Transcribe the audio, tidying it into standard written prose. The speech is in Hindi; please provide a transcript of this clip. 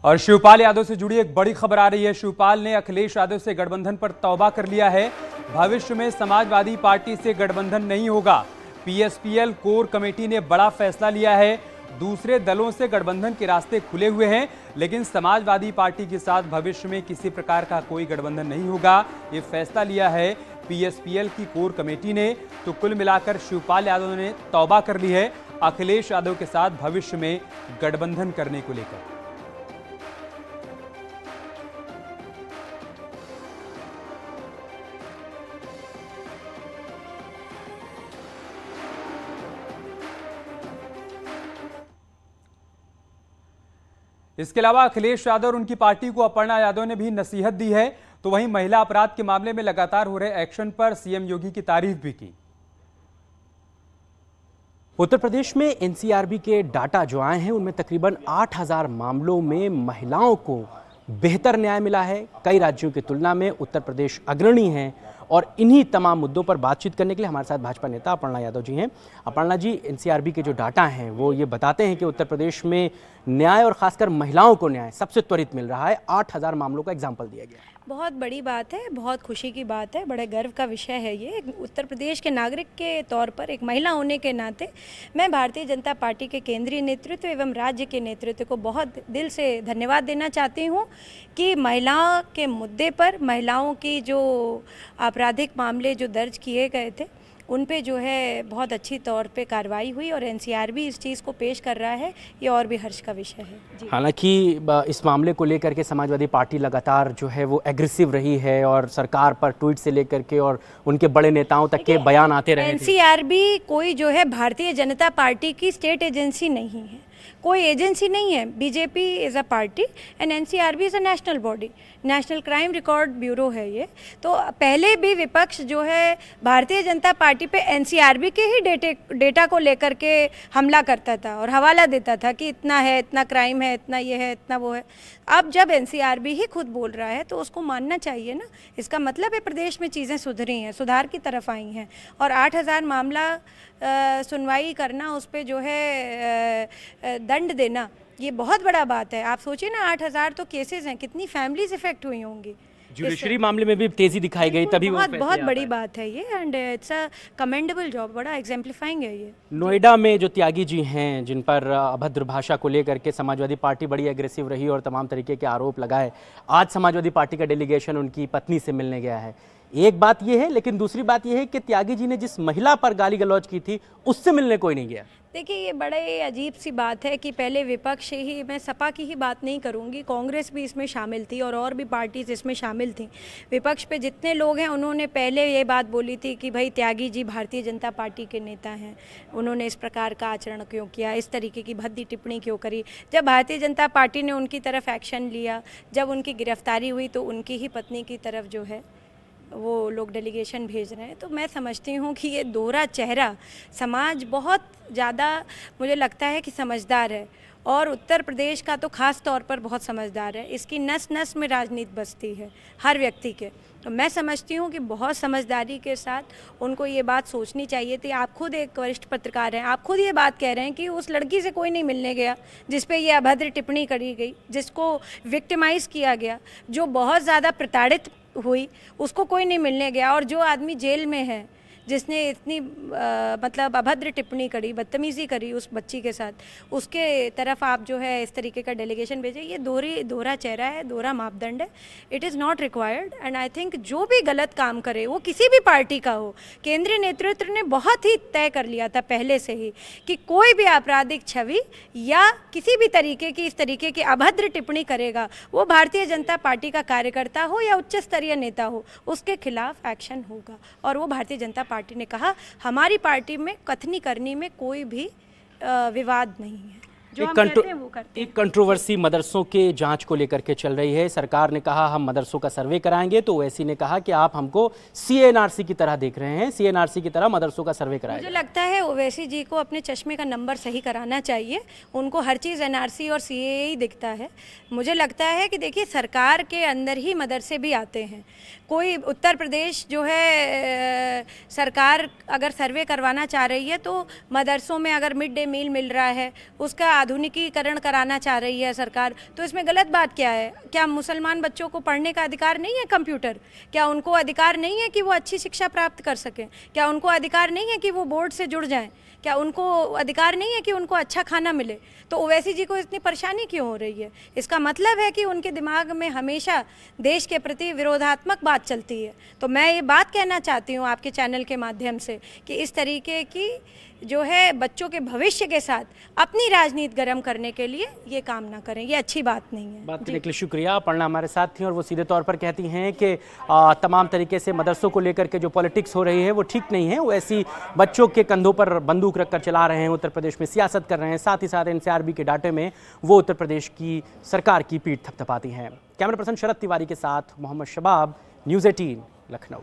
और शिवपाल यादव से जुड़ी एक बड़ी खबर आ रही है। शिवपाल ने अखिलेश यादव से गठबंधन पर तौबा कर लिया है। भविष्य में समाजवादी पार्टी से गठबंधन नहीं होगा। पीएसपीएल कोर कमेटी ने बड़ा फैसला लिया है। दूसरे दलों से गठबंधन के रास्ते खुले हुए हैं, लेकिन समाजवादी पार्टी के साथ भविष्य में किसी प्रकार का कोई गठबंधन नहीं होगा। ये फैसला लिया है पीएसपीएल की कोर कमेटी ने। तो कुल मिलाकर शिवपाल यादव ने तौबा कर ली है अखिलेश यादव के साथ भविष्य में गठबंधन करने को लेकर। इसके अलावा अखिलेश यादव और उनकी पार्टी को अपर्णा यादव ने भी नसीहत दी है। तो वहीं महिला अपराध के मामले में लगातार हो रहे एक्शन पर सीएम योगी की तारीफ भी की। उत्तर प्रदेश में एनसीआरबी के डाटा जो आए हैं उनमें तकरीबन 8000 मामलों में महिलाओं को बेहतर न्याय मिला है। कई राज्यों की तुलना में उत्तर प्रदेश अग्रणी है और इन्हीं तमाम मुद्दों पर बातचीत करने के लिए हमारे साथ भाजपा नेता अपर्णा यादव जी हैं। अपर्णा जी, एनसीआरबी के जो डाटा हैं वो ये बताते हैं कि उत्तर प्रदेश में न्याय और खासकर महिलाओं को न्याय सबसे त्वरित मिल रहा है। 8000 मामलों का एग्जाम्पल दिया गया है। बहुत बड़ी बात है, बहुत खुशी की बात है, बड़े गर्व का विषय है ये। उत्तर प्रदेश के नागरिक के तौर पर, एक महिला होने के नाते मैं भारतीय जनता पार्टी के केंद्रीय नेतृत्व एवं राज्य के नेतृत्व को बहुत दिल से धन्यवाद देना चाहती हूँ कि महिलाओं के मुद्दे पर, महिलाओं की जो आपराधिक मामले जो दर्ज किए गए थे उन पे जो है बहुत अच्छी तौर पे कार्रवाई हुई और एनसीआरबी इस चीज़ को पेश कर रहा है। ये और भी हर्ष का विषय है। हालांकि इस मामले को लेकर के समाजवादी पार्टी लगातार जो है वो एग्रेसिव रही है और सरकार पर ट्वीट से लेकर के और उनके बड़े नेताओं तक के बयान आते रहे। एनसीआरबी कोई जो है भारतीय जनता पार्टी की स्टेट एजेंसी नहीं है, कोई एजेंसी नहीं है। BJP is a party and NCRB is a national body, national crime record bureau है ये। तो पहले भी विपक्ष जो है भारतीय जनता पार्टी पे एनसीआरबी के ही डेटा को लेकर के हमला करता था और हवाला देता था कि इतना है, इतना क्राइम है, इतना ये है, इतना वो है। अब जब एनसीआरबी ही खुद बोल रहा है तो उसको मानना चाहिए ना। इसका मतलब है प्रदेश में चीज़ें सुधरी हैं, सुधार की तरफ आई हैं। और 8000 मामला सुनवाई करना, उस पर जो है दंड देना, ये बहुत बड़ा बात है। आप सोचिए ना, 8000 तो केसेस हैं, कितनी फैमिलीज इफेक्ट हुई होंगी। जुडिशरी मामले में भी तेजी दिखाई गई, तभी बहुत बड़ी बात है ये and it's a commendable job, बड़ा एग्जाम्प्लिफाइंग है ये। नोएडा में जो त्यागी जी हैं, जिन पर अभद्र भाषा को लेकर के समाजवादी पार्टी बड़ी एग्रेसिव रही और तमाम तरीके के आरोप लगाए, आज समाजवादी पार्टी का डेलीगेशन उनकी पत्नी से मिलने गया है। एक बात यह है, लेकिन दूसरी बात यह है कि त्यागी जी ने जिस महिला पर गाली गलौज की थी उससे मिलने कोई नहीं गया। देखिए, ये बड़े अजीब सी बात है कि पहले विपक्ष ही, मैं सपा की ही बात नहीं करूंगी, कांग्रेस भी इसमें शामिल थी और भी पार्टीज इसमें शामिल थी। विपक्ष पे जितने लोग हैं उन्होंने पहले ये बात बोली थी कि भाई त्यागी जी भारतीय जनता पार्टी के नेता हैं, उन्होंने इस प्रकार का आचरण क्यों किया, इस तरीके की भद्दी टिप्पणी क्यों करी। जब भारतीय जनता पार्टी ने उनकी तरफ एक्शन लिया, जब उनकी गिरफ्तारी हुई, तो उनकी ही पत्नी की तरफ जो है वो लोग डेलीगेशन भेज रहे हैं। तो मैं समझती हूँ कि ये दोहरा चेहरा, समाज बहुत ज़्यादा मुझे लगता है कि समझदार है और उत्तर प्रदेश का तो ख़ास तौर पर बहुत समझदार है। इसकी नस नस में राजनीति बसती है हर व्यक्ति के। तो मैं समझती हूँ कि बहुत समझदारी के साथ उनको ये बात सोचनी चाहिए थी। आप खुद एक वरिष्ठ पत्रकार हैं, आप खुद ये बात कह रहे हैं कि उस लड़की से कोई नहीं मिलने गया जिस पे ये अभद्र टिप्पणी करी गई, जिसको विक्टिमाइज़ किया गया, जो बहुत ज़्यादा प्रताड़ित हुई, उसको कोई नहीं मिलने गया। और जो आदमी जेल में है, जिसने इतनी मतलब अभद्र टिप्पणी करी, बदतमीज़ी करी उस बच्ची के साथ, उसके तरफ आप जो है इस तरीके का डेलीगेशन भेजे, ये दोहरा चेहरा है, दोहरा मापदंड है। It is not required and I think जो भी गलत काम करे, वो किसी भी पार्टी का हो, केंद्रीय नेतृत्व ने बहुत ही तय कर लिया था पहले से ही कि कोई भी आपराधिक छवि या किसी भी तरीके की, इस तरीके की अभद्र टिप्पणी करेगा, वो भारतीय जनता पार्टी का कार्यकर्ता हो या उच्च स्तरीय नेता हो, उसके खिलाफ एक्शन होगा। और वो भारतीय जनता पार्टी ने कहा, हमारी पार्टी में कथनी करनी में कोई भी विवाद नहीं है। एक कंट्रोवर्सी मदरसों के जांच को लेकर के चल रही है। सरकार ने कहा हम मदरसों का सर्वे कराएंगे, तो ओवैसी ने कहा कि आप हमको सीएनआरसी की तरह देख रहे हैं, सीएनआरसी की तरह मदरसों का सर्वे कराएंगे। मुझे लगता है ओवैसी जी को अपने चश्मे का नंबर सही कराना चाहिए। उनको हर चीज़ एनआरसी और सीएए ही दिखता है। मुझे लगता है कि देखिए, सरकार के अंदर ही मदरसे भी आते हैं। कोई उत्तर प्रदेश जो है, सरकार अगर सर्वे करवाना चाह रही है तो मदरसों में अगर मिड डे मील मिल रहा है, उसका आधुनिकीकरण कराना चाह रही है सरकार, तो इसमें गलत बात क्या है? क्या मुसलमान बच्चों को पढ़ने का अधिकार नहीं है कंप्यूटर? क्या उनको अधिकार नहीं है कि वो अच्छी शिक्षा प्राप्त कर सकें? क्या उनको अधिकार नहीं है कि वो बोर्ड से जुड़ जाएं? क्या उनको अधिकार नहीं है कि उनको अच्छा खाना मिले? तो ओवैसी जी को इतनी परेशानी क्यों हो रही है? इसका मतलब है कि उनके दिमाग में हमेशा देश के प्रति विरोधात्मक बात चलती है। तो मैं ये बात कहना चाहती हूँ आपके चैनल के माध्यम से कि इस तरीके की जो है बच्चों के भविष्य के साथ अपनी राजनीति गर्म करने के लिए ये काम ना करें, ये अच्छी बात नहीं है। बात करने के लिए शुक्रिया। अपर्णा हमारे साथ थी और वो सीधे तौर पर कहती हैं कि तमाम तरीके से मदरसों को लेकर के जो पॉलिटिक्स हो रही है वो ठीक नहीं है। वो ऐसी बच्चों के कंधों पर बंदूक रखकर चला रहे हैं, उत्तर प्रदेश में सियासत कर रहे हैं, साथ ही साथ एनसीआरबी के डाटे में वो उत्तर प्रदेश की सरकार की पीठ थपथपाती हैं। कैमरा पर्सन शरद तिवारी के साथ मोहम्मद शबाब, न्यूज़ 18 लखनऊ।